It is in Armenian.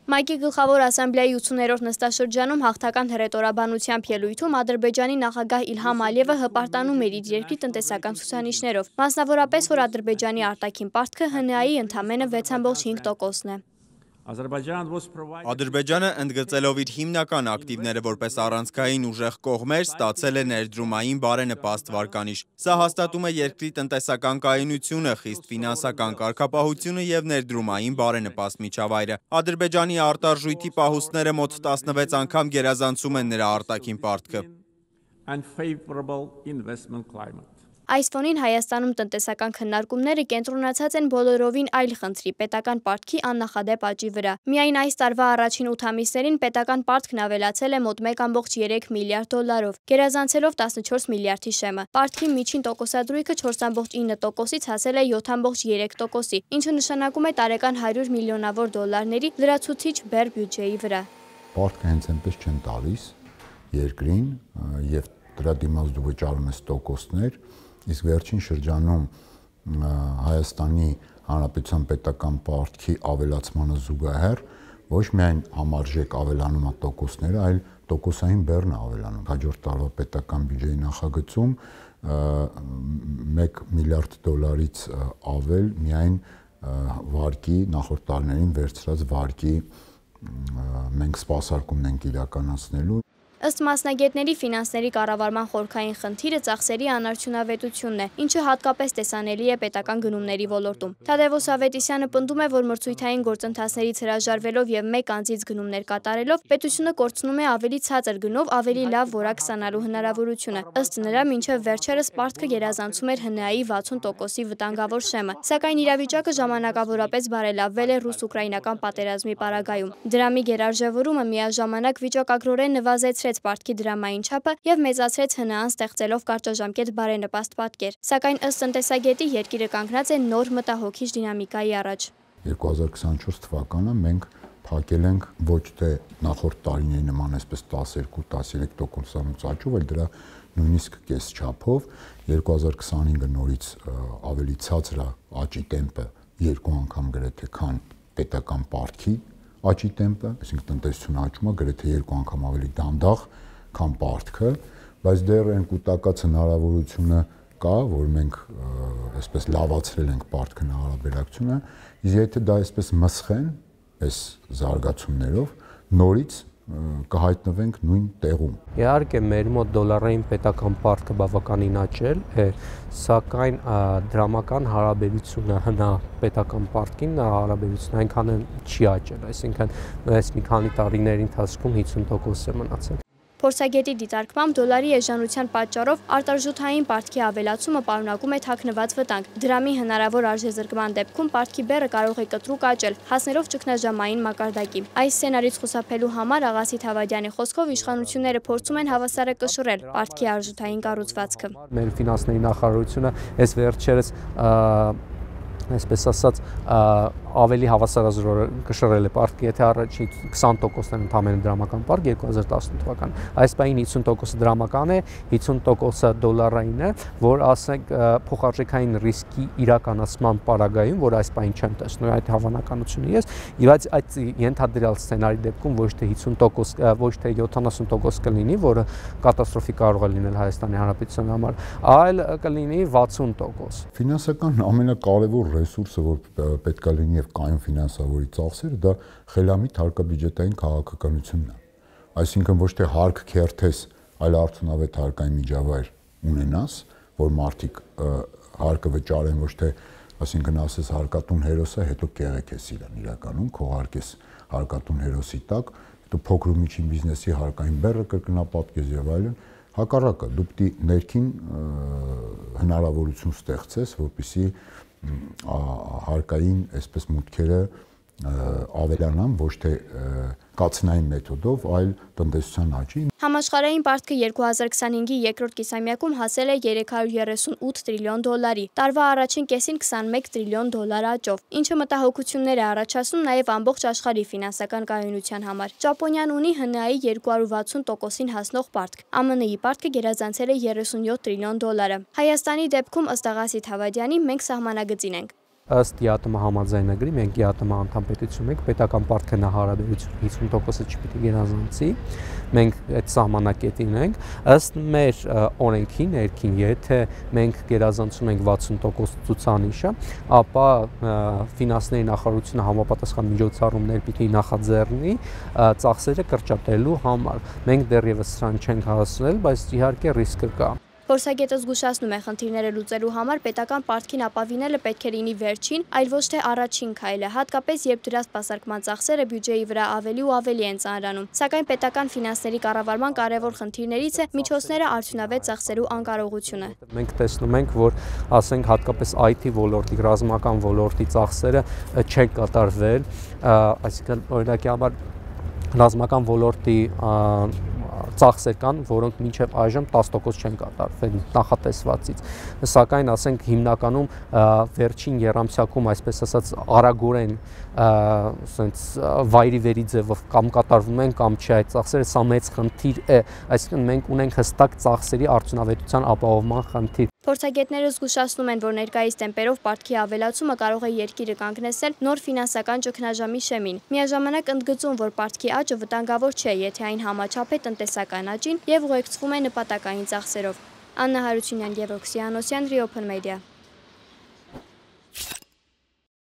ՄԱԿ-ի գլխավոր ասամբլեայի 80-րդ նստաշրջանում հաղթական հռետորաբանությամբ ելույթում Ադրբեջանի նախագահ Իլհամ Ալիևը հպարտանում էր իր երկրի տնտեսական ցուցանիշներով, մասնավորապես, որ Ադրբեջանի արտաքին պարտքը ՀՆԱ-ի ընդամենը 6.5%-ն է։ Ադրբեջանը ընդգծելով իր հիմնական ակտիվները որպես առանցքային ուժեղ կողմեր, ստացել է ներդրումային բարենպաստ վարկանիշ։ Սա հաստատում է երկրի տնտեսական կայունությունը, խիստ ֆինանսական կարգապահությունը եւ ներդրումային բարենպաստ միջավայրը։ Ադրբեջանի արտարժույթի պահուստները մոտ 16 անգամ գերազանցում են նրա արտաքին պարտքը։ Այս ֆոնին Հայաստանում տնտեսական քննարկումները կենտրոնացած են բոլորովին այլ խնդրի՝ պետական պարտքի աննախադեպ աճի վրա։ Միայն այս տարվա առաջին 8 ամիսներին պետական պարտքն ավելացել է մոտ 1.3 միլիարդ դոլարով, գերազանցելով 14 միլիարդի շեմը։ Պարտքի միջին տոկոսադրույքը 4.9%-ից հասել է 7.3%-ի, ինչը նշանակում է տարեկան 100 միլիոնավոր դոլարների լրացուցիչ բեռ բյուջեի վրա։ Պարտքը հենց այնպես չեն տալիս երկրին եւ դրա դիմաց դու վճարում ես տոկոսներ, իսկ վերջին շրջանում Հայաստանի Հանրապետության պետական պարտքի ավելացմանը զուգահեռ ոչ միայն համարժեք ավելանում է տոկոսները, այլ տոկոսային բեռն է ավելանում։ Հաջորդ տարվա պետական բյուջեի նախագծում 1 միլիարդ դոլարից ավել միայն վարկի նախորդ տարիներին վերցրած վարկի մենք սպասարկումն ենք իրականացնելու։ Ըստ մասնագետների, ֆինանսների կառավարման խորքային խնդիրը ծախսերի անարդյունավետությունն է, ինչը հատկապես տեսանելի է պետական գնումների ոլորտում։ Թադևոս Ավետիսյանը պնդում է, որ մրցույթային գործընթացներից հրաժարվելով եւ մեկ անձից գնումներ կատարելով, պետությունը կորցնում է ավելի ցածր գնով ավելի լավ որակ ստանալու հնարավորությունը։ Ըստ նրա, մինչև վերջերս պարտքը գերազանցում էր ՀՆԱ-ի 60%-ի վտանգավոր շեմը, սակայն իրավիճակը ժամանակավորապես բարելավվել է ռուս-ուկրաինական պատերազմի պարագայում։ Դրամի գերարժևորումը միաժամանակ վիճակագրորեն նվազեցրեց պարտքի դրամային չափը եւ մեծացրեց ՀՆԱ-ն ստեղծելով կարճաժամկետ բարենպաստ պատկեր։ Սակայն ըստ տնտեսագետի երկիրը կանգնած է նոր մտահոգիչ դինամիկայի առաջ։ 2024 թվականը մենք փակել ենք ոչ թե նախորդ տարիների նման այսպես 12-13% աճով, այլ դրա նույնիսկ կես չափով 2025-ը նորից ավելի ցածր է աճի տեմպը երկու անգամ գրեթե քան պետական պարտքի աճի տեմպը, այսինքն տնտեսությունը աճում է գրեթե 2 անգամ ավելի դանդաղ, քան պարտքը, բայց դեռ այն կուտակած հնարավորությունը կա, որ մենք այսպես լավացրել ենք պարտքն հարաբերակցությունը, իսկ եթե դա այսպես մսխեն, այս զարգացումներով, նորից կհայտնվենք նույն տեղում։ Իհարկե մեր մոտ դոլարային պետական պարտքը բավականին աճել է, սակայն դրամական հարաբերությունը ՀՆԱ պետական պարտքին հարաբերությունը այնքան չի աճել, այսինքն այս մի քանի տարիների ընթացքում 50% է մնացել։ Փորձագետի դիտարկմամբ դոլարի էժանության պատճառով արտարժութային պարտքի ավելացումը պարունակում է թաքնված վտանգ։ Դրամի հնարավոր արժեզրկման դեպքում պարտքի բեռը կարող է կտրուկ աճել, հասնելով ճգնաժամային մակարդակի։ Այս սցենարից խուսափելու համար Աղասիթ Հավադյանի խոսքով իշխանությունները փորձում են հավասարակշռել պարտքի արժութային կառուցվածքը։ Մեր ֆինանսների նախարարությունը այս վերջերս այսպես ասած ավելի հավասարակշռել է պարտքի, եթե առաջի 20%-ն ընդամենը դրամական պարտք 2018 թվականին, այս պահին 50% դրամական է, 50%-ը դոլարային է, որ ասենք փոխարժեքային ռիսկի իրականացման պարագայում, որ այս պահին չեմ տեսնում այդ հավանականությունը ես, բայց այդ ենթադրյալ սցենարի դեպքում ոչ թե 50%, ոչ թե 70% կլինի, որը կատաստրոֆի կարող է լինել Հայաստանի Հանրապետության համար, այլ կլինի 60%։ Ֆինանսական ամենակարևոր ռեսուրսը, որ պետք է լինի եւ կայուն ֆինանսավորի ծախսերը, դա խելամիտ հարկաբյուջետային քաղաքականությունն է։ Այսինքն ոչ թե հարկ քերթես, այլ արդյունավետ հարկային միջավայր ունենաս, որ մարդիկ հարկը վճարեն, ոչ թե այսինքն ասես հարկատուն հերոսը, հետո կեղեք ես իրան իրականում, քողարկես հարկատուն հերոսի տակ, հետո փոքր ու միջին բիզնեսի հարկային բեռը կրկնապատկես եւ այլն։ Հակառակը դու պիտի ներքին հնարավորություն ստեղծես, որպեսզի հարկային այսպես մուտքերը ավելանան ոչ թե կացնային մեթոդով, այլ տնտեսության աճի։ Համաշխարհային պարտքը 2025-ի երկրորդ կիսամյակում հասել է 338 տրիլիոն դոլարի, տարվա առաջին կեսին 21 տրիլիոն դոլար աճով, ինչը մտահոգություններ է առաջացնում նաև ամբողջ աշխարհի ֆինանսական կայունության համար։ Ճապոնիան ունի ՀՆԱ-ի 260%-ին հասնող պարտք, ԱՄՆ-ի պարտքը գերազանցել է 37 տրիլիոն դոլարը։ Հայաստանի դեպքում ըստ Աղասիթ Հավադյանի մենք սահմանագծին ենք։ ըստ ԵԱՏՄ համաձայնագրի մենք ԵԱՏՄ անդամ պետություն ենք, պետական պարտքենահարաբերություն 50%-ը չպիտի գերազանցի, մենք այդ սահմանակետին ենք, ըստ մեր օրենքի ներքին, եթե մենք գերազանցում ենք 60% ցուցանիշը, ապա ֆինանսների նախարարությունը համապատասխան միջոցառումներ պիտի նախաձեռնի ծախսերը կրճատելու համար։ Մենք դեռևս սրան չենք հասցնել, բայց իհարկե ռիսկը կա։ Փորձագետը զգուշացնում է, խնդիրները լուծելու համար պետական պարտքին ապավինելը պետք է լինի վերջին, այլ ոչ թե առաջին քայլը, հատկապես երբ դրա սպասարկման ծախսերը բյուջեի վրա ավելի ու ավելի են ծանրանում։ Սակայն պետական ֆինանսների կառավարման կարևոր խնդիրներից է միջոցները արդյունավետ ծախսելու անկարողությունը։ Մենք տեսնում ենք, որ ասենք հատկապես IT ոլորտի, ռազմական ոլորտի ծախսերը չեն կատարվել, այսինքն օրինակի համար ռազմական ոլորտի ծախսեր կան, որոնք մինչև այժմ 10% չեն կատարվել նախատեսվածից։ Սակայն ասենք հիմնականում վերջին եռամսյակում, այսպես ասած, արագորեն ասենց վայրի վերի ձևով կամ կատարվում են կամ չէ այդ ծախսերը, սա մեծ խնդիր է, այսինքն մենք ունենք հստակ ծախսերի արդյունավետության ապահովման խնդիր։ Փորձագետները զգուշացնում են, որ ներկայիս տեմպերով պարտքի ավելացումը կարող է երկիրը կանգնեցնել նոր ֆինանսական ճգնաժամի շեմին։ Միաժամանակ ընդգծում, որ պարտքի աճը վտանգավոր չէ, եթե այն համաչափ է տնտեսական աճին եւ ուղեկցվում է նպատակային ծախսերով։ Աննա Հարությունյան, Գևորգ Սիանոսյան, Open Media։